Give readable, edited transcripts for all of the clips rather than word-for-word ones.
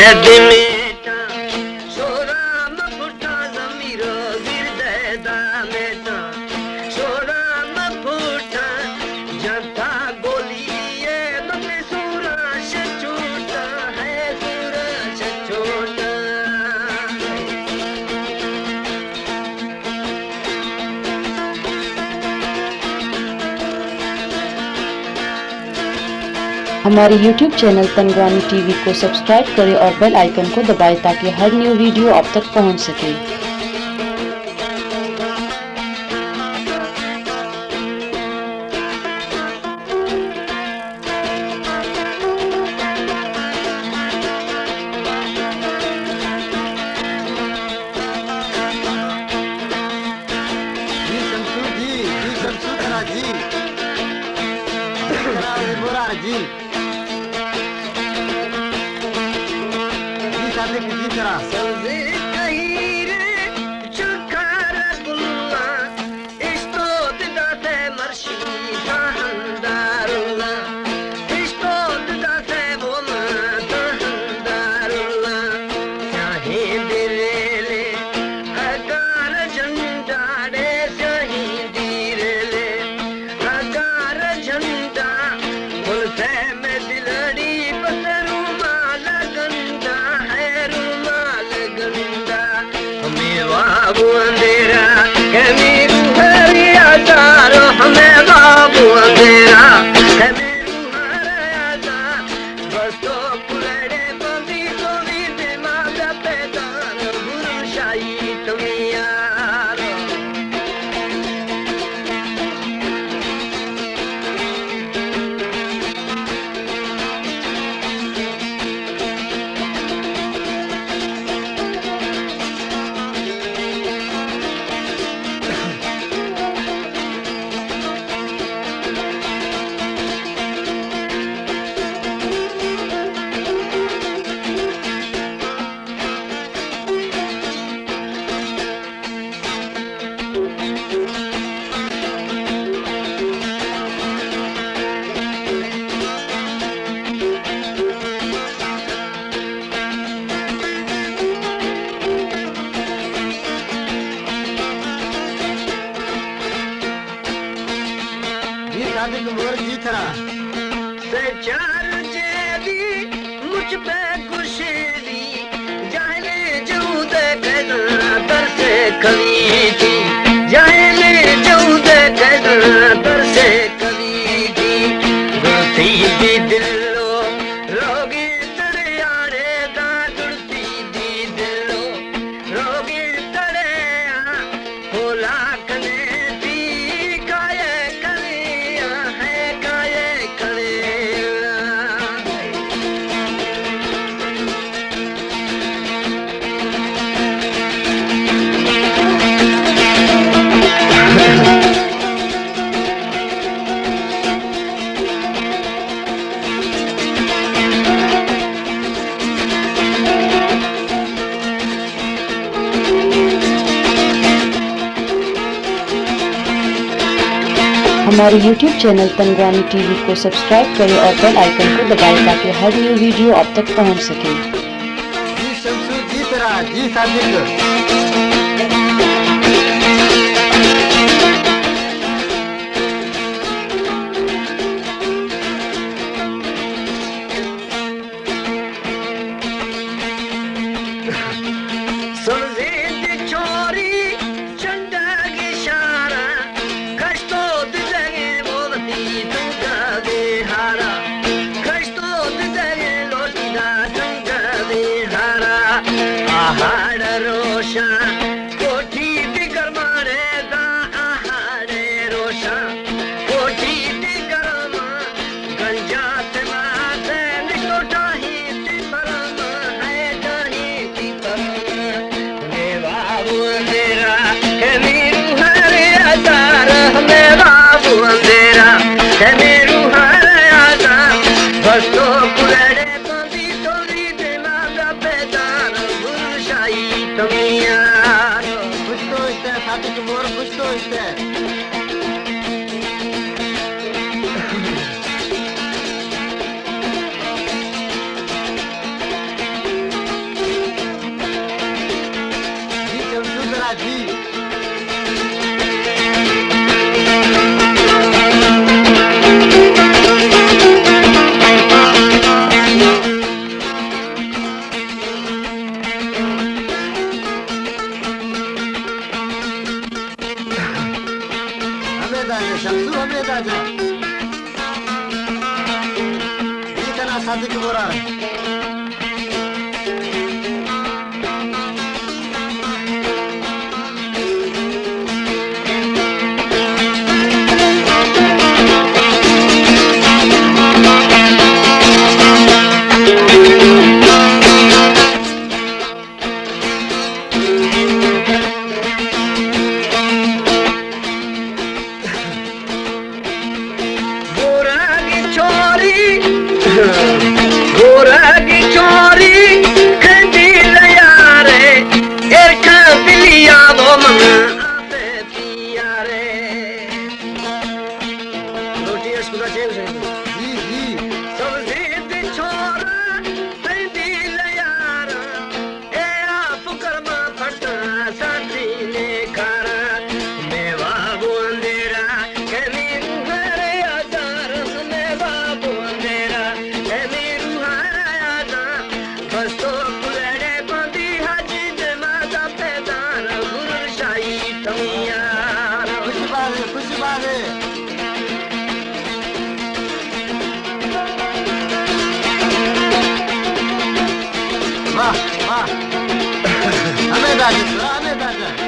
Meta सोराम फुटा जमीरो गिरदे दा Meta सोराम फुटा जनता गोलिए बने सूरज छूटा है सूरज छूटा। हमारे YouTube चैनल तनगानी टीवी को सब्सक्राइब करें और बेल आइकन को दबाएं ताकि हर न्यू वीडियो आप तक पहुंच सके। बाबू अंधेरा मेरू हरिया तारो हमें बाबू अंधेरा मेरू हरिया तारो बस तो पुलड़े बंदी तो भी दिमाग पे तारो गुरुशाही तुम यारो। चार जेदी मुझ पे खुशी जाने जूद कहना दर से कभी थी जाने जूद कहना दर से कभी थी दुर्ती दी दिलो रोगी दरियारे दा दुर्ती दी दिलो रोगी दरिया होला कने हमारे YouTube चैनल तनगानी टीवी को सब्सक्राइब करें और बेल आइकन को दबाएं ताकि हर न्यू वीडियो आप तक पहुंच सके। जी शमसू जी तेरा जी सादिक। रोशा कोठी दिगर मारे दा आहारे रोशा कोठी दिगर मा गंजात माते निकोटा ही ती परम है जाही ती परम हे बाबू अंधेरा के मेरू हरिया तार हमें बाबू अंधेरा के मेरू हरिया तार बस तो पुलड़े बंदी तोरी दिमाग पे तार गुरुशाही तुम यारो। कुछ तो इससे सादिक मोर कुछ तो इससे बोरा गोरगी चोरी खंडी यारे एरखा बिलिया वो मना आते पिया रे रोटी स्कूल चेंज है जी जी सब्जी दी छोरा खंडी यारा ए आप कर्मा फटा साथी ने खारा मैं बाबू अंधेरा कमी घरे आजार मैं बाबू अंधेरा वाह वाह हमें दादा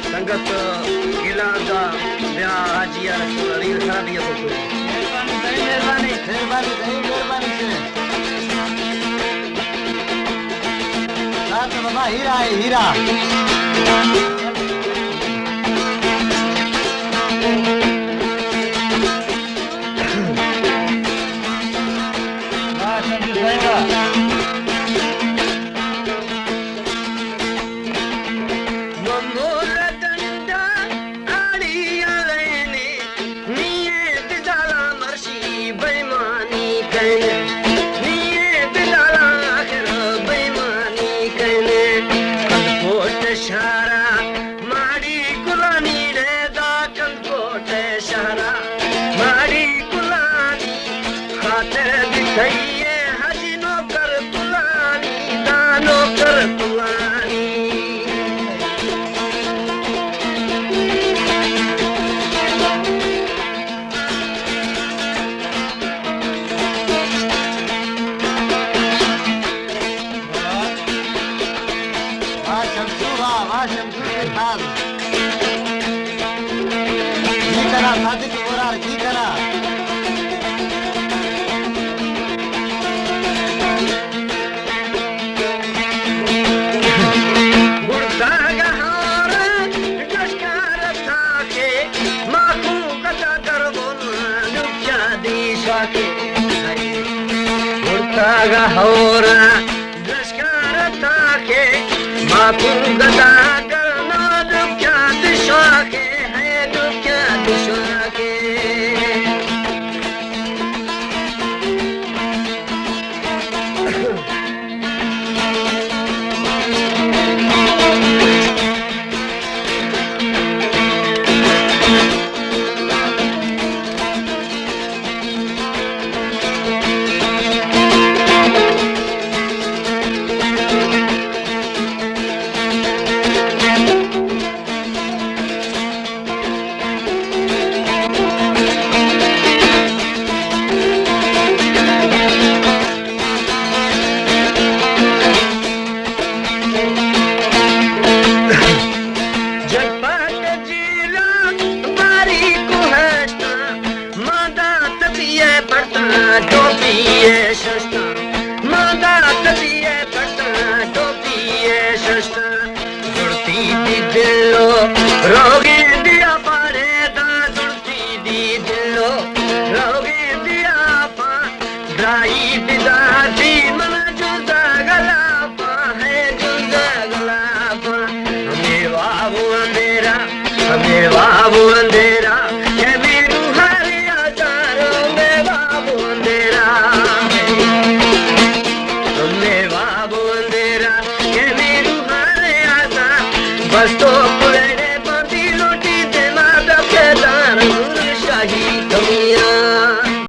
संगत गिला का ब्याह हाजिया रील खा दिया तो मेहरबानी मेहरबानी मेहरबानी से तो बाबा हीरा है हीरा Hora, descarta que mapunga da garna dukya dishake hai dukya dishake शस्त्र मादा तलिए कटना टोपिए शस्त्र दुर्ती दी दिलो रोगी दिया पारे दा दुर्ती दी दिलो रोगी दिया पा ड्राई बिदा दी मन जुदा गला पा है जुदा गला पा हमें बाबू अंधेरा हमें बाबू अंधेरा ये मेरू हरिया चारों में बाबू अंधेरा हमें बाबू अंधेरा ये मेरू हरिया चा बस तो पुरे